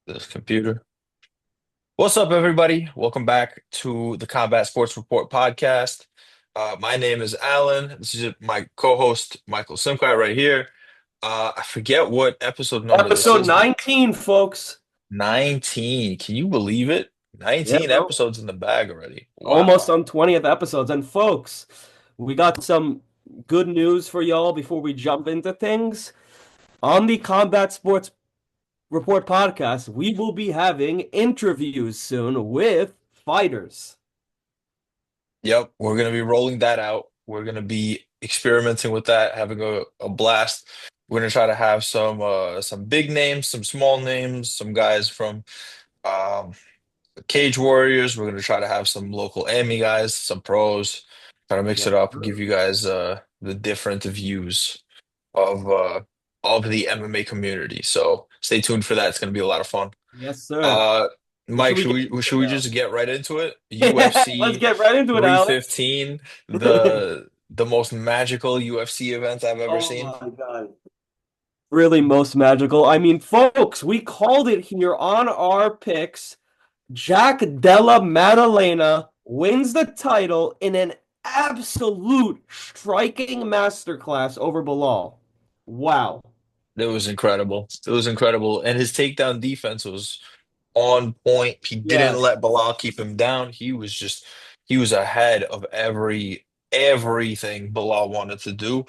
This computer. What's up, everybody? Welcome back to the Combat Sports Report podcast. My name is Alan. This is my co-host Michael Simkai right here. I forget what episode number this Episode is, but 19, folks. 19. Can you believe it? Yeah, 19 bro. episodes in the bag already. Almost Wow. on 20th episodes. And folks, we got some good news for y'all before we jump into things. On the Combat Sports Report podcast, we will be having interviews soon with fighters. Yep, we're gonna be rolling that out. We're gonna be experimenting with that, having a blast. We're gonna try to have some big names, some small names, some guys from um Cage Warriors. We're gonna try to have some local Ami guys, some pros, try to mix Yes, it up and sir. give you guys the different views of the MMA community. So stay tuned for that. It's gonna be a lot of fun. Yes, sir. Uh What should Mike, we get should into we now? just get right into it? Let's UFC get right into it, Alan. 315, the most magical UFC event I've ever Oh seen. my God. Really most magical. I mean, folks, we called it here on our picks. Jack Della Maddalena wins the title in an absolute striking masterclass over Bilal. Wow. It was incredible. It was incredible. And his takedown defense was on point. He didn't Yes. let Bilal keep him down. He was ahead of everything Bilal wanted to do.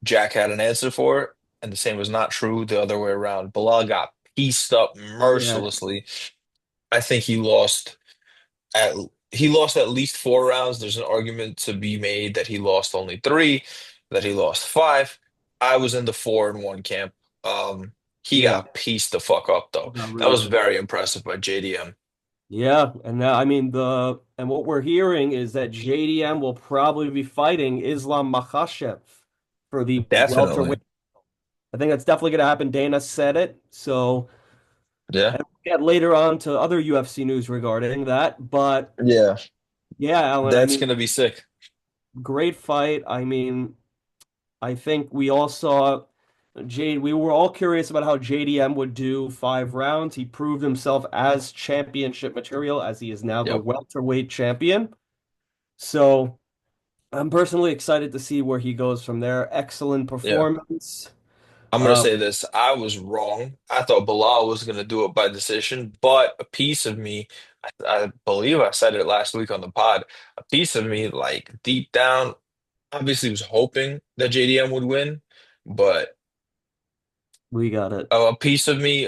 Jack had an answer for it, and the same was not true the other way around. Bilal got pieced up Yeah. mercilessly. I think at he lost at least 4 rounds. There's an argument to be made that he lost only three, that he lost five. I was in the 4-1 camp. He Yeah. got pieced the fuck up though. Got That really was picked very up. impressive by JDM. Yeah, and now I mean the and what we're hearing is that JDM will probably be fighting Islam Makhachev for the welterweight. Definitely. I think that's definitely going to happen. Dana said it, so Yeah. and we'll get later on to other UFC news regarding that. But Yeah. yeah, Alan, I That's mean, gonna be sick. great fight. I mean, I think we all saw Jade. We were all curious about how JDM would do 5 rounds. He proved himself as championship material, as he is now the Yep. welterweight champion. So I'm personally excited to see where he goes from there. Excellent Yeah. performance. I'm gonna Uh, say this. I was wrong. I thought Bilal was gonna do it by decision, but a piece of me, I believe I said it last week on the pod, a piece of me, like deep down, obviously was hoping that JDM would win, but we got it. a piece of me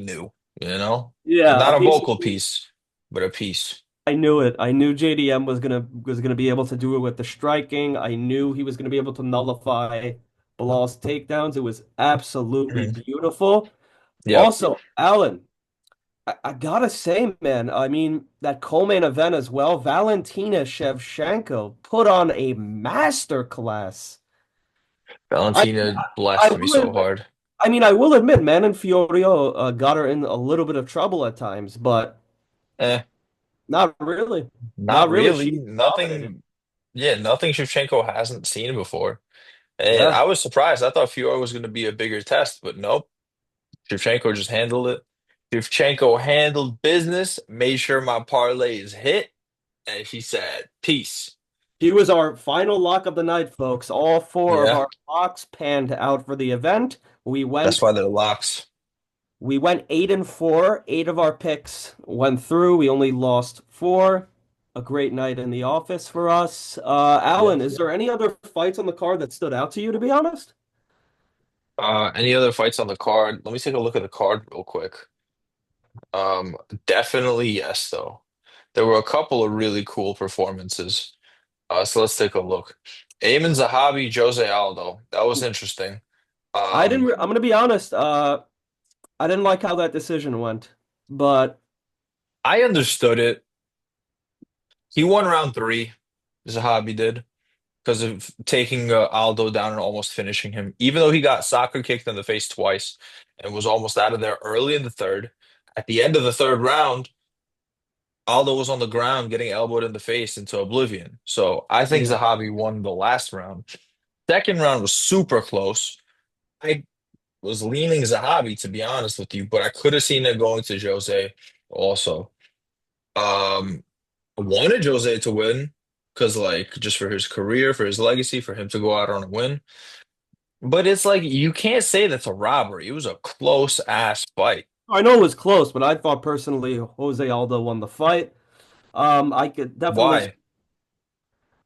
knew, you know? Yeah, a Not a piece of vocal piece, but a piece. I knew it. I knew JDM was gonna be able to do it with the striking. I knew he was gonna be able to nullify Bilal's takedowns. It was absolutely Mhm. beautiful. Yep. Also, Alan, I gotta say, man, I mean that co-main event as well. Valentina Shevchenko put on a masterclass. I Valentina I blessed me will so admit, hard. I will admit, Manon Fiorio got her in a little bit of trouble at times, but Eh, not really. not Not really. really. She dominated. Nothing, yeah, nothing Shevchenko hasn't seen before. And Yeah. I was surprised. I thought Fiora was going to be a bigger test, but nope. Shevchenko just handled it. Shevchenko handled business, made sure my parlay is hit, and she said, "Peace." He was our final lock of the night, folks. All four of Yeah, our locks panned out for the event. that's why they're locks. We went 8-4. Eight of our picks went through. We only lost four. A great night in the office for us. Yeah. Alan, is there any other fights on the card that stood out to you, to be honest? Any other fights on the card? Let me take a look at the card real quick. Um, Definitely yes, though. There were a couple of really cool performances. So let's take a look. Ayman Zahabi, Jose Aldo. That was interesting. Um, I'm gonna be honest. I didn't like how that decision went, but I understood it. He won round three. Zahabi did, because of taking Aldo down and almost finishing him. Even though he got soccer kicked in the face twice and was almost out of there early in the third, at the end of the third round, Aldo was on the ground getting elbowed in the face into oblivion. So I think yeah, Zahabi won the last round. Second round was super close. I was leaning Zahabi, to be honest with you, but I could have seen it going to Jose also. Um, I wanted Jose to win because, like, just for his career, for his legacy, for him to go out on a win. But it's like you can't say that's a robbery. It was a close ass fight. I know it was close, but I thought personally Jose Aldo won the fight. I could definitely.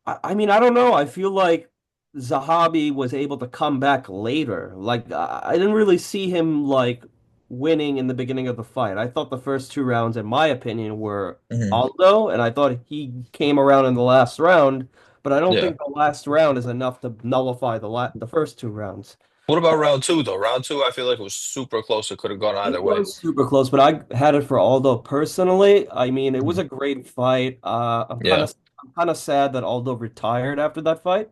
Why? I mean, I don't know. I feel like Zahabi was able to come back later. Like I didn't really see him like winning in the beginning of the fight. I thought the first two rounds, in my opinion, were Hmm. Aldo, and I thought he came around in the last round. But I don't Yeah. think the last round is enough to nullify the first two rounds. What about round two though? Round two, I feel like it was super close. It could have gone It either way. was super close, but I had it for Aldo personally. I mean, it was Mhm. a great fight. Yeah. I'm kind of sad that Aldo retired after that fight.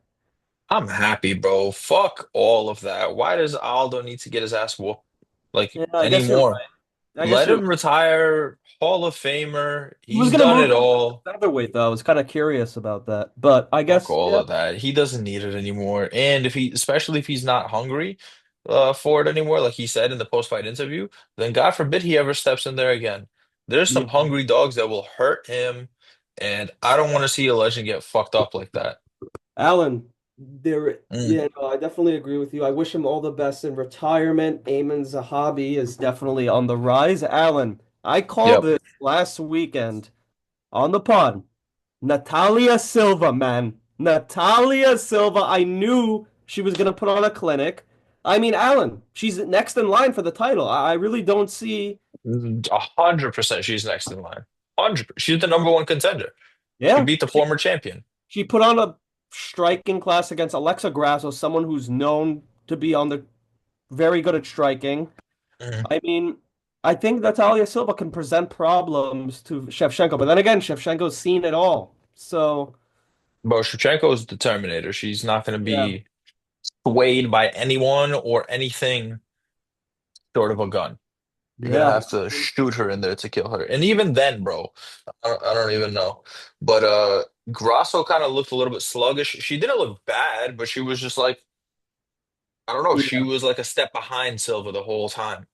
I'm happy, bro. Fuck all of that. Why does Aldo need to get his ass whooped like Yeah, I guess you're anymore? right. I guess Let you're him retire. Hall of Famer. He was He's gonna done move it up to all. featherweight though. I was kind of curious about that, but I Fuck guess all yeah, of that. He doesn't need it anymore. And if he, especially if he's not hungry for it anymore, like he said in the post-fight interview, then God forbid he ever steps in there again. There's some yeah. hungry dogs that will hurt him, and I don't want to see a legend get fucked up like that. Alan, Mm. yeah, no, I definitely agree with you. I wish him all the best in retirement. Ayman Zahabi is definitely on the rise. Alan, I called Yep. this last weekend on the pod. Natalia Silva, man. Natalia Silva. I knew she was gonna put on a clinic. I mean, Alan, she's next in line for the title. I really don't see. 100% she's next in line. 100%. She's the number one contender. She Yeah, beat the former champion. she put on a striking class against Alexa Grasso, someone who's known to be on the very good at striking. Mhm. I mean, I think Natalia Silva can present problems to Shevchenko, but then again, Shevchenko's seen it all. So, But Shevchenko is the Terminator. She's not going to yeah, be swayed by anyone or anything short of a gun. You're gonna yeah. have to shoot her in there to kill her. And even then, bro, I don't even know. But Grasso kind of looked a little bit sluggish. She didn't look bad, but she was just like, I don't know, she Yeah. was like a step behind Silva the whole time.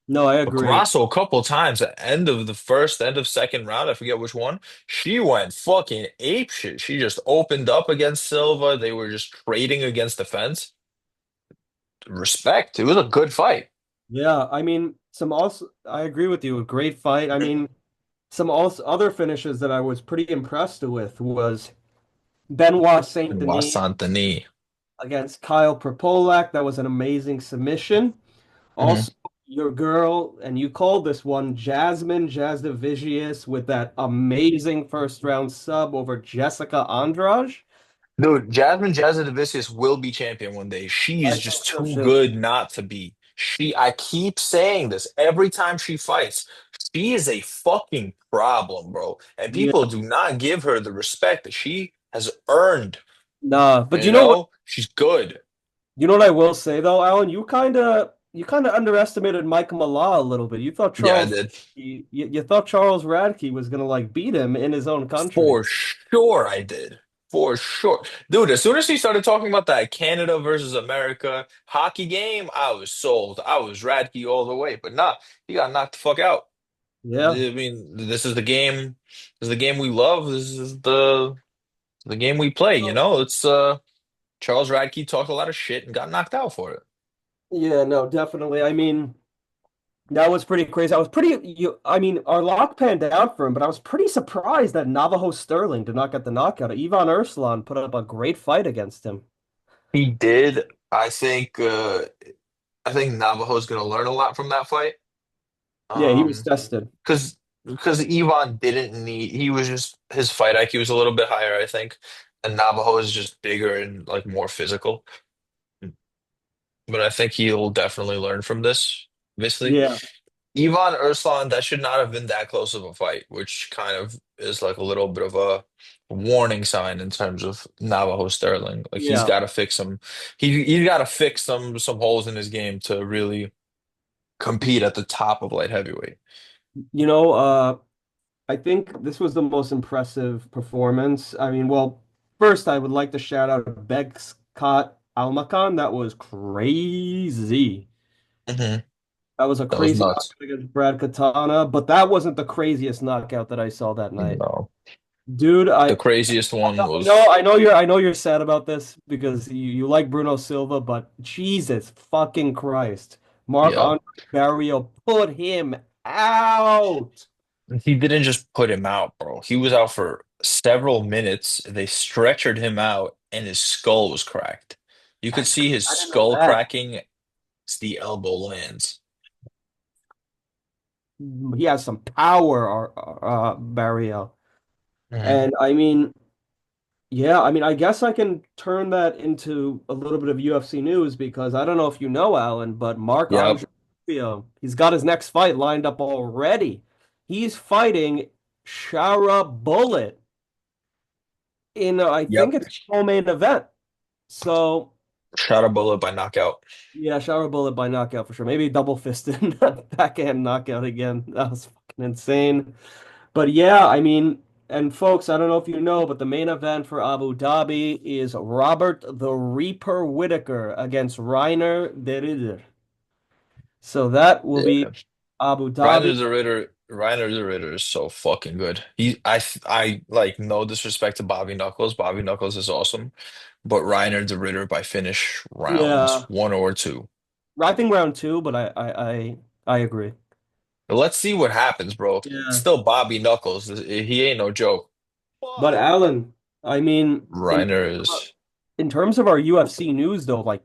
No, I But agree. Grasso, a couple times at end of the first, end of second round, I forget which one, she went fucking ape shit. She just opened up against Silva. They were just trading against the fence. Respect. It was a good fight. Yeah, I mean, some also I agree with you. A great fight. I mean, some also other finishes that I was pretty impressed with was Benoit Saint And Denis Denis. against Kyle Propolak. That was an amazing submission. Also, your girl, and you called this one Jasmine Jasdavicius with that amazing first round sub over Jessica Andrade. Dude, Jasmine Jasudavicius will be champion one day. She I is think just so too too. good not to be. I keep saying this every time she fights. She is a fucking problem, bro. And Yeah, people do not give her the respect that she has earned. nah, but You know, she's good. you know what I will say though, Alan, you kind of underestimated Mike Mallah a little bit. You thought Yeah, I did. You thought Charles Radke was gonna like beat him in his own country. For sure, I did. For sure. Dude, as soon as he started talking about that Canada versus America hockey game, I was sold. I was Radke all the way. But nah, he got knocked the fuck out. Yeah. I mean, this is the game. This is the game we love. This is the game we play. You know, it's Charles Radke talked a lot of shit and got knocked out for it. Yeah, no, definitely. I mean, that was pretty crazy. I mean, our lock panned out for him, but I was pretty surprised that Navajo Sterling did not get the knockout. Ivan Urslan put up a great fight against him. He did. I think Navajo's gonna learn a lot from that fight. Yeah, he was Um, tested. because Ivan didn't need. He was just his fight IQ was a little bit higher, I think, and Navajo is just bigger and like more physical. But I think he'll definitely learn from this. Obviously. Yeah. Ivan Urslan, that should not have been that close of a fight, which kind of is like a little bit of a warning sign in terms of Navajo Sterling. Like he's Yeah. got to fix some, he's got to fix some holes in his game to really compete at the top of light heavyweight. You know, I think this was the most impressive performance. I mean, well, first I would like to shout out Begscott Almacan. That was crazy. Hmm. That was a That was crazy nuts. knockout against Brad Katana, but that wasn't the craziest knockout that I saw that night. No. Dude, The craziest one was, I know you're sad about this because you like Bruno Silva, but Jesus fucking Christ. yeah. Marc-Andre Barrio put him out. He didn't just put him out, bro. He was out for several minutes. They stretchered him out, and his skull was cracked. You could see his I didn't know skull that. cracking as the elbow lands. He has some power, Barrio. Hmm. And I mean, yeah, I mean, I guess I can turn that into a little bit of UFC news because I don't know if you know, Alan, but Yep. Marc-Andre Barrio, he's got his next fight lined up already. He's fighting Shara Bullet in, I think Yep. it's a co-main event. So, Shot a bullet by knockout. yeah, Shara Bullet by knockout for sure. Maybe double fisted backhand knockout again. That was fucking insane. But yeah, I mean, and folks, I don't know if you know, but the main event for Abu Dhabi is Robert the Reaper Whitaker against Reiner de Ridder. So that will be Yeah. Abu Dhabi. Reiner the Ritter is so fucking good. I like no disrespect to Bobby Knuckles. Bobby Knuckles is awesome, but Reiner the Ritter by finish rounds Yeah, one or two. I think round two, but I agree. But let's see what happens, bro. Yeah. Still Bobby Knuckles. He ain't no joke. But But Alan, I mean, Reiner is. in terms of our UFC news though, like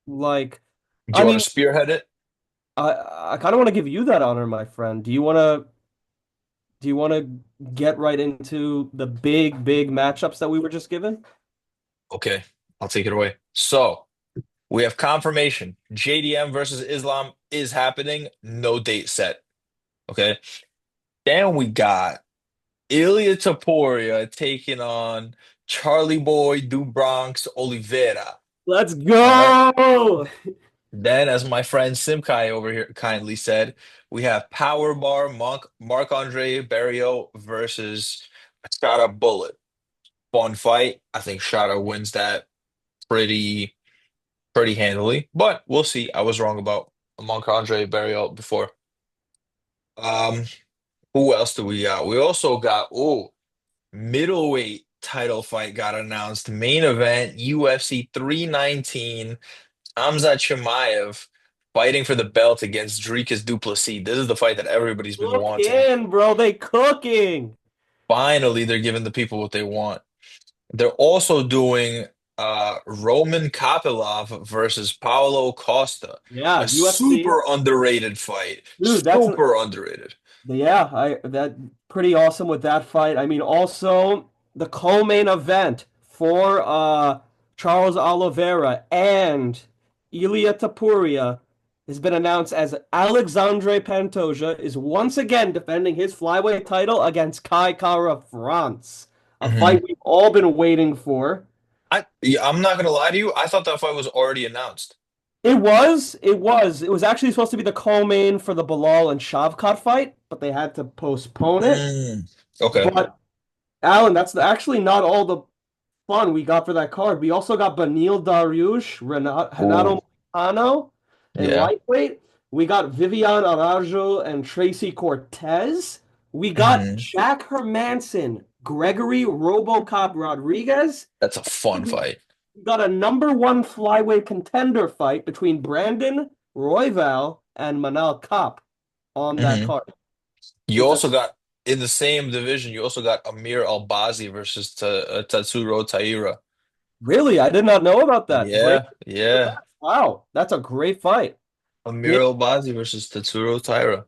Do I you want mean, to spearhead it? I kind of want to give you that honor, my friend. Do you want to get right into the big matchups that we were just given? Okay, I'll take it away. So we have confirmation. JDM versus Islam is happening. No date set. Okay. Then we got Ilya Taporia taking on Charlie Boy Du Bronx Oliveira. Let's All right. go! Then, as my friend Simkai over here kindly said, we have Power Bar Marc-Andre Barrio versus Shada Bullet. Fun fight. I think Shada wins that pretty pretty handily, but we'll see. I was wrong about Marc-Andre Barrio before. Um, who else do we got? We also got middleweight title fight got announced. Main event UFC 319. Hamza Chimaev fighting for the belt against Dricus Du Plessis. This is the fight that everybody's been wanting. Cooking, bro. They cooking. Finally, they're giving the people what they want. They're also doing Roman Kopylov versus Paulo Costa, Yeah, a UFC. super underrated fight. Dude, that's Super underrated. yeah, I that pretty awesome with that fight. I mean, also the co-main event for Charles Oliveira and Ilia Topuria has been announced as Alexandre Pantoja is once again defending his flyweight title against Kai Kara France. A Hmm. fight we've all been waiting for. Yeah, I'm not gonna lie to you. I thought that fight was already announced. It was actually supposed to be the co-main for the Bilal and Shavkat fight, but they had to postpone it. Mm. Okay. But Alan, that's actually not all the fun we got for that card. We also got Beneil Dariush, Ooh. Renato Moicano, and Yeah. lightweight. We got Vivian Araújo and Tracy Cortez. We got Hmm. Jack Hermanson, Gregory RoboCop Rodriguez. That's a fun We fight. got a number one flyweight contender fight between Brandon Royval and Manal Kape on that Hmm. card. You It's a also got in the same division. You also got Amir Albazi versus Tatsuro Taira. really, I did not know about that. Great. Yeah, yeah. Wow, that's a great fight. Amir Big Albazi versus Tatsuro Taira.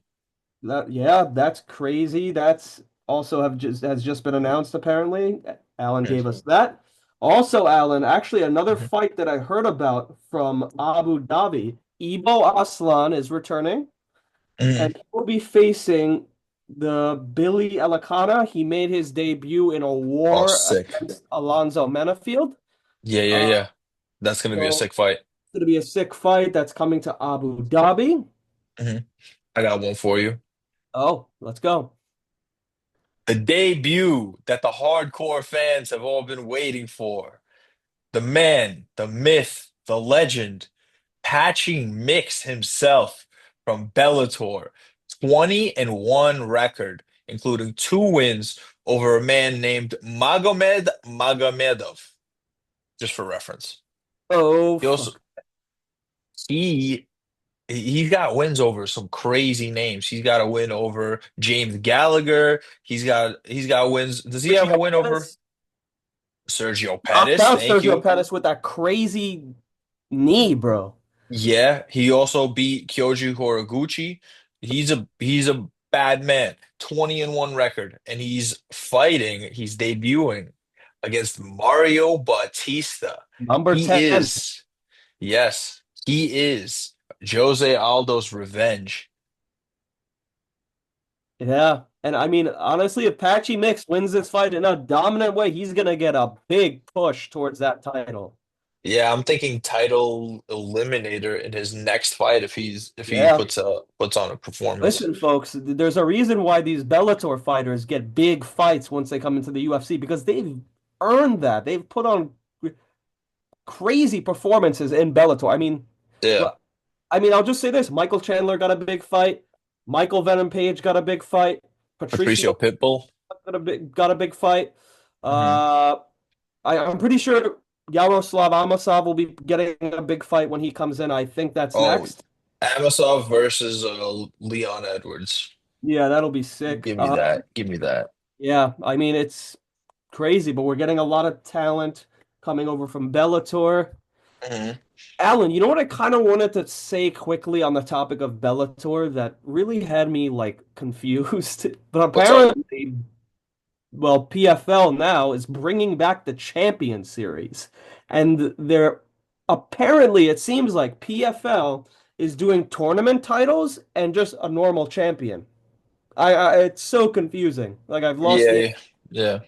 yeah, that's crazy. That's also has just been announced apparently. Alan gave us that. Also, Alan, actually another Mhm. fight that I heard about from Abu Dhabi. Ibo Aslan is returning Mhm. and he will be facing the Billy Elakana. He made his debut in a Oh, war sick. against Alonzo Menafield. Yeah, yeah, Uh, yeah. That's gonna be a so sick fight. it's going to be a sick fight that's coming to Abu Dhabi. Mhm. I got one for you. Oh, let's go. The debut that the hardcore fans have all been waiting for. The man, the myth, the legend. Patchy Mix himself from Bellator, 20-1 record, including 2 wins over a man named Magomed Magomedov, just for reference. Oh He also fuck. he he's got wins over some crazy names. He's got a win over James Gallagher. He's got wins. Does he have a Sergio win over Pettis Sergio knocked Pettis? out Thank Sergio you. Pettis with that crazy knee, bro. Yeah, he also beat Kyoji Horiguchi. He's a bad man. 20-1 record, and he's debuting against Mario Bautista. Number He 10. is, yes, he is Jose Aldo's revenge. Yeah. And I mean, honestly, if Patchy Mix wins this fight in a dominant way, he's gonna get a big push towards that title. Yeah, I'm thinking title eliminator in his next fight if he Yeah. puts on a performance. Listen, folks, there's a reason why these Bellator fighters get big fights once they come into the UFC because they've earned that. They've put on crazy performances in Bellator. Yeah, Well, I'll just say this: Michael Chandler got a big fight. Michael Venom Page got a big fight. Patricio Patricio Pitbull. got a big fight. Hmm. Uh, I'm pretty sure Yaroslav Amosov will be getting a big fight when he comes in. I think that's Oh, next. Amosov versus Leon Edwards. Yeah, that'll be sick. Give me that. Give me that. Yeah, it's crazy, but we're getting a lot of talent coming over from Bellator. Hmm. Alan, you know what I kind of wanted to say quickly on the topic of Bellator that really had me like confused. But What's up? apparently, well, PFL now is bringing back the Champion Series, and they're apparently it seems like PFL is doing tournament titles and just a normal champion. It's so confusing. Like I've lost Yeah, the yeah, yeah.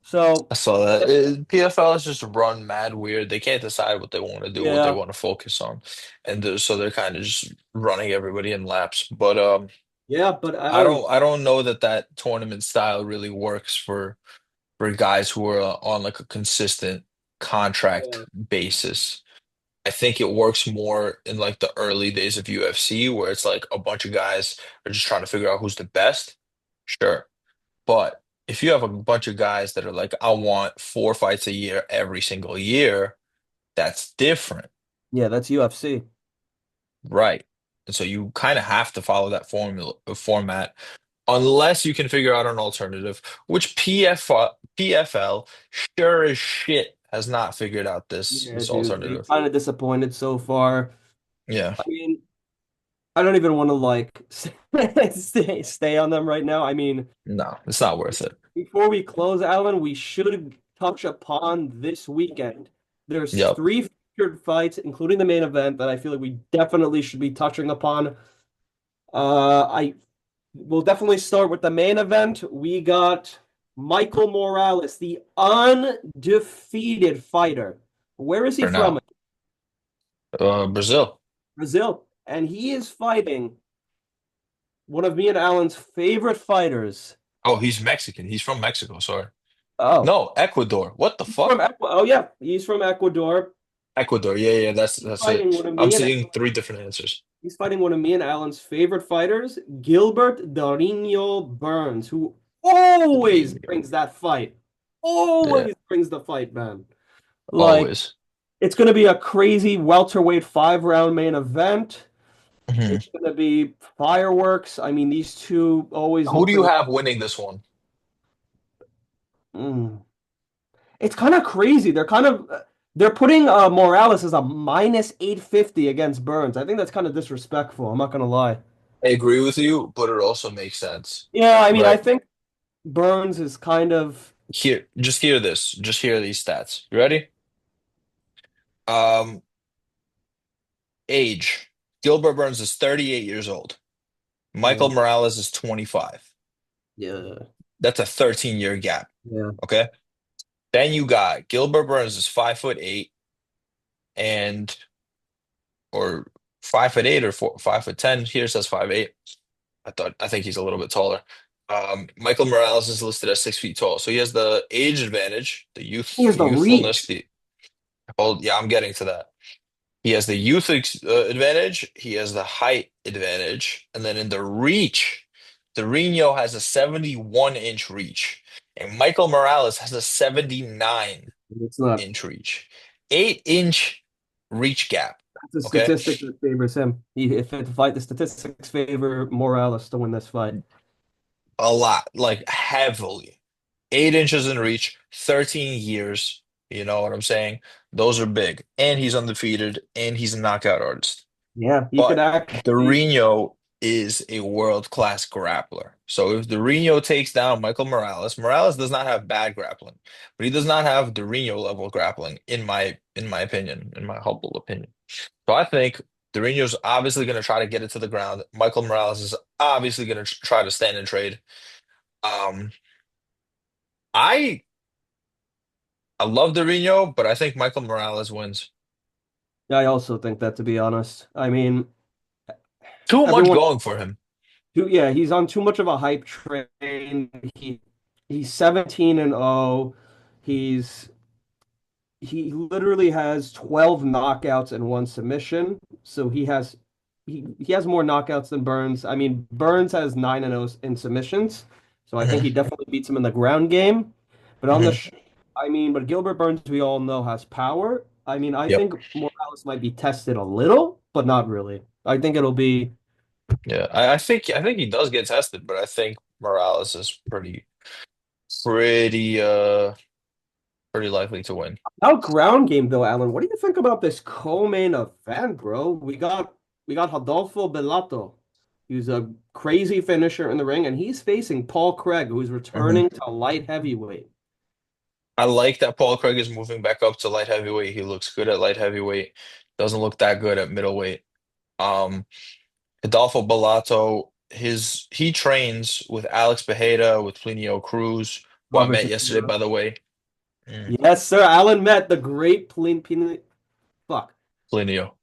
so I saw that. PFL is just run mad weird. They can't decide what they want to do, what they yeah, want to focus on, and so they're kind of just running everybody in laps. But yeah. But I Alan, don't know that that tournament style really works for guys who are on like a consistent contract basis. I think it works more in like the early days of UFC where it's like a bunch of guys are just trying to figure out who's the best. Sure. But if you have a bunch of guys that are like, I want 4 fights a year every single year, that's different, yeah, that's UFC. right? And so you kind of have to follow that format unless you can figure out an alternative, which PFL sure as shit has not figured out this Yeah, this dude, they alternative. kind of disappointed so far. Yeah. I mean, I don't even want to like stay on them right now. No, it's not worth it. Before we close, Alan, we should touch upon this weekend. There's Yep. three featured fights, including the main event, that I feel like we definitely should be touching upon. I will definitely start with the main event. We got Michael Morales, the undefeated fighter. Where is he For from? now. Brazil. Brazil. And he is fighting one of me and Alan's favorite fighters. Oh, he's Mexican. He's from Mexico. Sorry. Oh, No, Ecuador. What the he's from fuck? Oh yeah, he's from Ecuador. Ecuador. Yeah, yeah, that's it. Fighting one of I'm me and seeing three different answers. He's fighting one of me and Alan's favorite fighters, Gilbert Dorino Burns, who always brings that fight. Yeah, Always brings the fight, man. Like always. it's gonna be a crazy welterweight 5 round main event. Mhm. It's gonna be fireworks. These two always Who look do you really. have winning this one? Mm. It's kind of crazy. They're putting Morales as a minus 850 against Burns. I think that's kind of disrespectful. I'm not gonna lie. I agree with you, but it also makes sense, Yeah, I right? think Burns is kind of Here, just hear this. Just hear these stats. You ready? Um, age. Gilbert Burns is 38 years old. Michael yeah, Morales is 25. yeah, That's a 13-year gap. yeah. Okay. Then you got Gilbert Burns is 5'8" and or 5'8" or 5'10". Here it says 5'8". I think he's a little bit taller. Michael Morales is listed as 6 feet tall, so he has the age advantage, He has the youthfulness. reach. The yeah, I'm getting to that. He has the advantage. He has the height advantage. And then in the reach, Cerrino has a 71-inch reach. And Michael Morales has a 79 It's not. inch reach. 8-inch reach gap. The Okay. statistic that favors him. If the fight, the statistics favor Morales to win this fight. A lot, like heavily. 8 inches in reach, 13 years. You know what I'm saying? Those are big. And he's undefeated, and he's a knockout artist. Yeah, he could But actually. Durinho is a world-class grappler. So if Durinho takes down Michael Morales, Morales does not have bad grappling, but he does not have Durinho level grappling, in my opinion, in my humble opinion. So I think Durinho's obviously going to try to get it to the ground. Michael Morales is obviously going to try to stand and trade. Um, I I love Durinho, but I think Michael Morales wins. I also think that, to be honest. I mean, Too much everyone. going for him. Yeah, he's on too much of a hype train. He's 17-0. He's he literally has 12 knockouts and one submission. So he has more knockouts than Burns. I mean, Burns has 9-0 in submissions. So I think he Hmm. definitely beats him in the ground game. But on the Hmm. sh I mean, but Gilbert Burns, we all know, has power. I mean, I Yep. think Morales might be tested a little, but not really. I think it'll be Yeah, I think he does get tested, but I think Morales is pretty pretty likely to win. Our ground game though, Alan. What do you think about this co-main event, bro? We got Rodolfo Bellato. He's a crazy finisher in the ring, and he's facing Paul Craig, who's Hmm. returning to light heavyweight. I like that Paul Craig is moving back up to light heavyweight. He looks good at light heavyweight. Doesn't look that good at middleweight. Um, Adolfo Bellato, he trains with Alex Bejeda, with Plinio Cruz, who I Robert met yesterday, Shapiro. by the way. Mm, Yes, sir. Alan met the great fuck Plinio.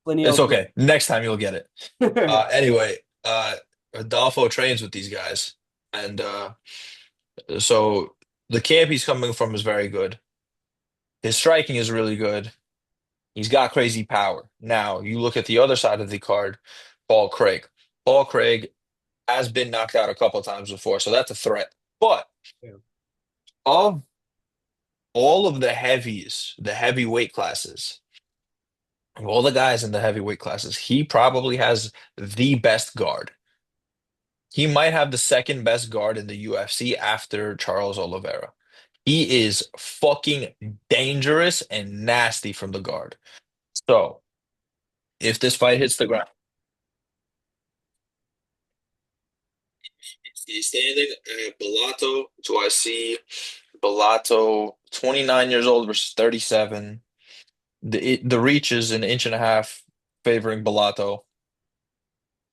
Plinio It's Cruz. okay. Next time you'll get it. Anyway, Adolfo trains with these guys, and so the camp he's coming from is very good. His striking is really good. He's got crazy power. Now, you look at the other side of the card, Paul Craig. Paul Craig has been knocked out a couple times before, so that's a threat. But Yeah. of all of the heavies, the heavyweight classes, of all the guys in the heavyweight classes, he probably has the best guard. He might have the second best guard in the UFC after Charles Oliveira. He is fucking dangerous and nasty from the guard. So, if this fight hits the ground, he's standing at Bellato. Do I see Bellato, 29 years old versus 37? The reach is an inch and a half favoring Bellato.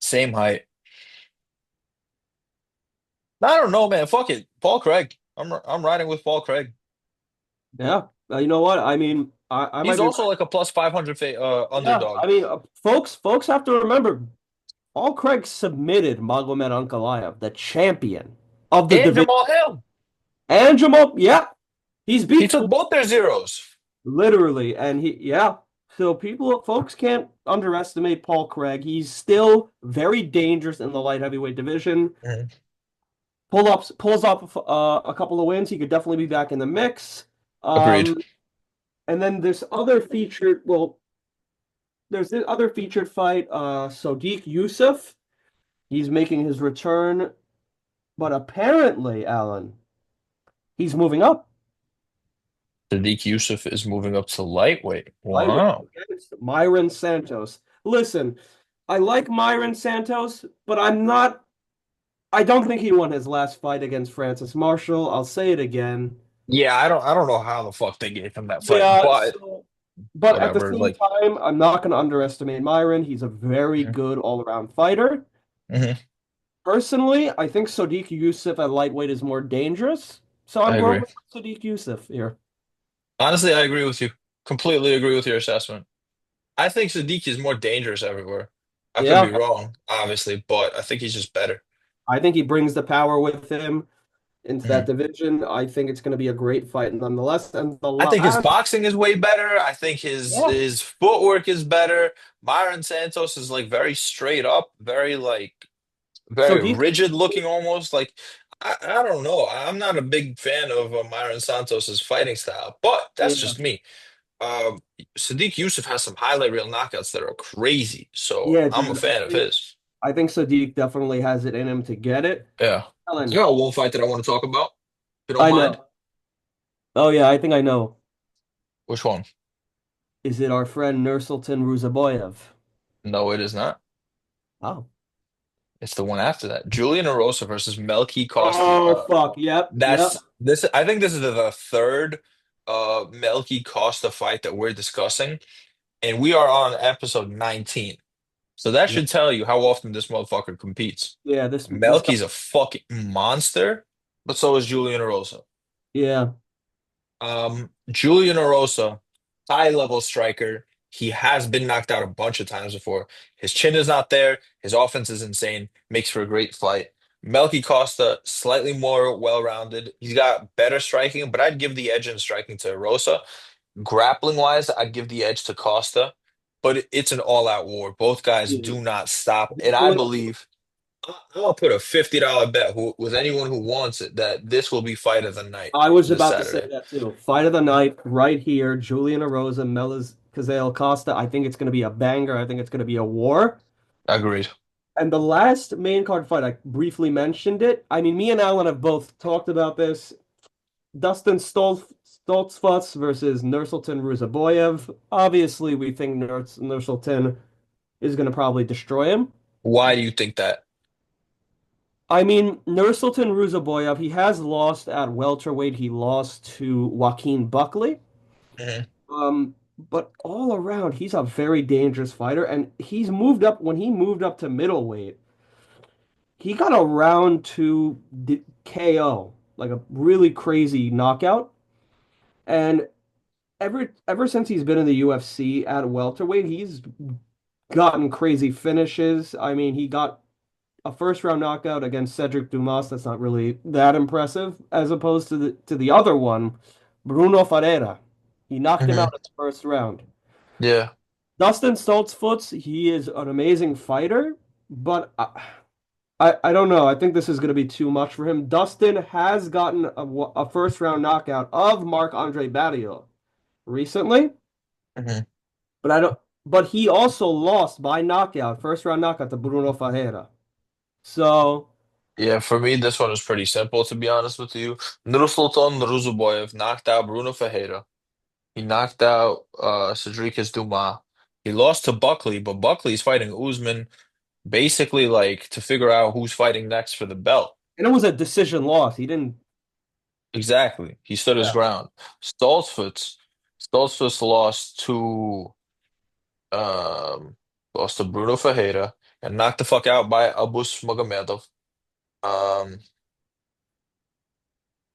Same height. I don't know, man. Fuck it. Paul Craig. I'm riding with Paul Craig. Yeah. You know what? I mean, I might He's be also right. like a plus 500 Yeah. underdog. I mean, folks have to remember, Paul Craig submitted Magomed Ankalaev, the champion of the And division. Jamal Hill. And Jamal, yeah, he's He beat took both their zeros. literally, and yeah. So folks can't underestimate Paul Craig. He's still very dangerous in the light heavyweight division. Mhm. Pulls off a couple of wins. He could definitely be back in the mix. Agreed. Um, and then this other featured, well, there's this other featured fight. Sodiq Yusuff. He's making his return, but apparently, Alan, he's moving up. Sadiq Yusuf is moving up to lightweight. Lightweight Wow. against Myron Santos. Listen, I like Myron Santos, but I don't think he won his last fight against Francis Marshall. I'll say it again. Yeah, I don't know how the fuck they gave him that fight, Yeah, but but at the whatever. same Like, time, I'm not going to underestimate Myron. He's a very mhm, good all-around fighter. mhm, Personally, I think Sodiq Yusuff at lightweight is more dangerous, so I I'm going agree. with Sodiq Yusuff here. Honestly, I agree with you. Completely agree with your assessment. I think Sadiq is more dangerous everywhere. I could be Yeah, wrong, obviously, but I think he's just better. I think he brings the power with him. into that Mhm. division. I think it's going to be a great fight nonetheless. And the I think his last, boxing is way better. I think yeah, his footwork is better. Myron Santos is like very straight up, very like so very do you, rigid looking almost. Like I don't know. I'm not a big fan of Myron Santos's fighting style, but that's yeah, just me. Um, Sadiq Yusuf has some highlight reel knockouts that are crazy, so yeah, I'm a dude, fan of his. I think Sadiq definitely has it in him to get it. Yeah. I Ellen, got one fight that I want to talk about, if you don't I mind. know. Oh yeah, I think I know. Which one? Is it our friend Nursultan Ruzaboyev? No, it is not. Oh. It's the one after that. Julian Erosa versus Melky Kosti. Oh fuck. Yep. Yep. That's this. I think this is the third Melky Costa fight that we're discussing, and we are on episode 19. So that Yep. should tell you how often this motherfucker competes. Yeah. This guy. Melky's a fucking monster, but so is Julian Erosa. Yeah. Julian Erosa, high level striker. He has been knocked out a bunch of times before. His chin is not there. His offense is insane. Makes for a great fight. Melky Costa, slightly more well-rounded. He's got better striking, but I'd give the edge in striking to Erosa. Grappling wise, I'd give the edge to Costa, but it's an all-out war. Both guys Yeah. do not stop, and I Julian- believe I'll put a $50 bet with anyone who wants it that this will be fight of the night I was this about to say Saturday. that too. Fight of the night right here. Julian Erosa, Melas Kazale Costa. I think it's going to be a banger. I think it's going to be a war. Agreed. And the last main card fight, I briefly mentioned it. I mean, me and Alan have both talked about this. Dustin Stoltzfus versus Nursultan Ruzaboyev. Obviously, we think Nursultan is going to probably destroy him. Why do you think that? I mean, Nursultan Ruzaboyev, he has lost at welterweight. He lost to Joaquin Buckley. Mhm. But all around, he's a very dangerous fighter, and he's moved up. When he moved up to middleweight, he got a round two KO, like a really crazy knockout. And ever since he's been in the UFC at welterweight, he's gotten crazy finishes. I mean, he got a first round knockout against Cedric Dumas. That's not really that impressive, as opposed to the other one, Bruno Ferreira. He knocked him Mhm. out in the first round. Yeah. Dustin Stoltzfus, he is an amazing fighter, but I don't know. I think this is going to be too much for him. Dustin has gotten a first round knockout of Marc-Andre Barriault recently, Mhm. but I don't. But he also lost by knockout, first round knockout to Bruno Ferreira. So Yeah, for me, this one is pretty simple, to be honest with you. Nursultan Ruzuboyev knocked out Bruno Ferreira. He knocked out Cedricus Dumas. He lost to Buckley, but Buckley's fighting Usman basically like to figure out who's fighting next for the belt. and it was a decision loss. He didn't. Exactly. He stood his Yeah. ground. Stoltzfus, Stoltzfus um lost to Bruno Ferreira and knocked the fuck out by Abus Magomedov. Um,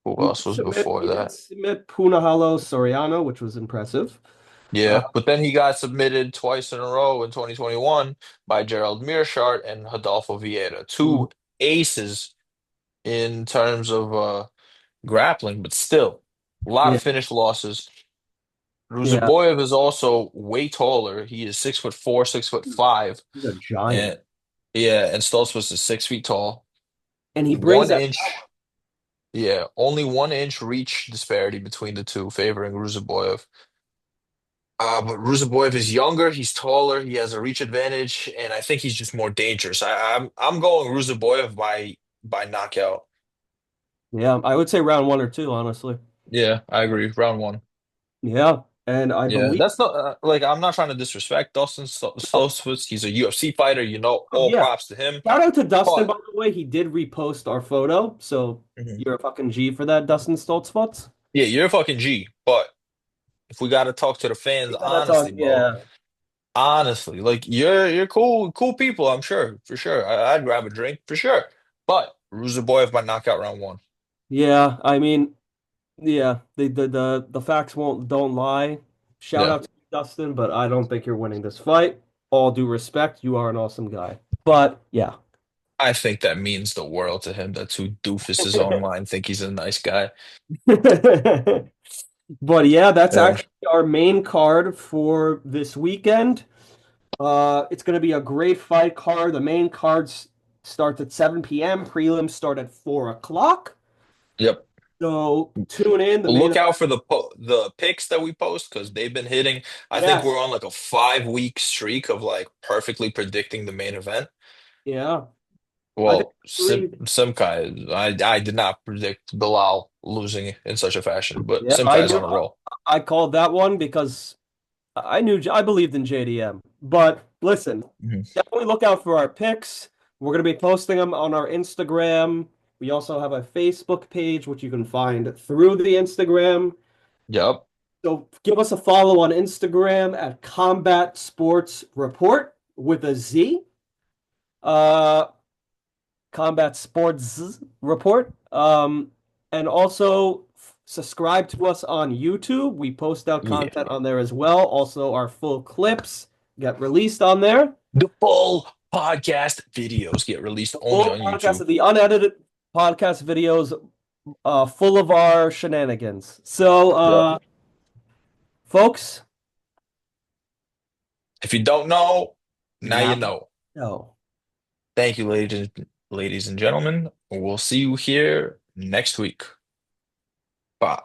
who else was before He did that? submit Punahalo Soriano, which was impressive. Uh, Yeah, but then he got submitted twice in a row in 2021 by Gerald Meerschaert and Rodolfo Vieira. mm, Two aces in terms of grappling, but still a lot yeah, of finished losses. yeah, Ruziboyev is also way taller. He is 6'4", 6'5", he's a giant, and yeah, and Stoltzfus is 6 feet tall. and he brings One that. inch, yeah, only 1 inch reach disparity between the two, favoring Ruziboyev. But Ruziboyev is younger, he's taller, he has a reach advantage, and I think he's just more dangerous. I'm going Ruziboyev by knockout. Yeah, I would say round one or two, honestly. Yeah, I agree. Round one. Yeah, and I Yeah, believe. that's not like I'm not trying to disrespect Dustin Oh, Stoltzfus. He's a UFC fighter, oh, all yeah. props to him. Shout out to Dustin, But by the way. He did repost our photo, so Mhm. you're a fucking G for that, Dustin Stoltzfus. Yeah, you're a fucking G. But if we got to talk to the fans We gotta honestly, talk. bro, Yeah, honestly, like you're cool people. I'm sure for sure. I'd grab a drink for sure. But Ruziboyev by knockout round one. yeah. I mean, yeah. The facts won't don't lie. Shout Yeah. out to you, Dustin, but I don't think you're winning this fight. All due respect, you are an awesome guy. But yeah. I think that means the world to him that two doofuses online think he's a nice guy. But yeah, that's Yeah. actually our main card for this weekend. It's going to be a great fight card. The main cards starts at 7 p.m. Prelims start at 4 o'clock. Yep. So tune in. The main Look out event. for the picks that we post because they've been hitting. I think we're Yes. on like a 5 week streak of like perfectly predicting the main event. Yeah. I think Well, three. Simkai, I did not predict Bilal losing in such a fashion, but Yeah, I Simkai is knew on a roll. I called that one because I believed in JDM. But listen, Mhm. definitely look out for our picks. We're going to be posting them on our Instagram. We also have a Facebook page, which you can find through the Instagram. Yep. So give us a follow on Instagram at Combat Sports Report with a Z. Uh, Combat Sports Report. And also subscribe to us on YouTube. We post out Yeah. content on there as well. Also, our full clips get released on there. The full podcast videos get released The only full on podcast YouTube. of the unedited podcast videos, full of our shenanigans. So, Yep. folks, If you don't know, now you now know. no. Thank you, ladies and gentlemen. We'll see you here next week. Bye.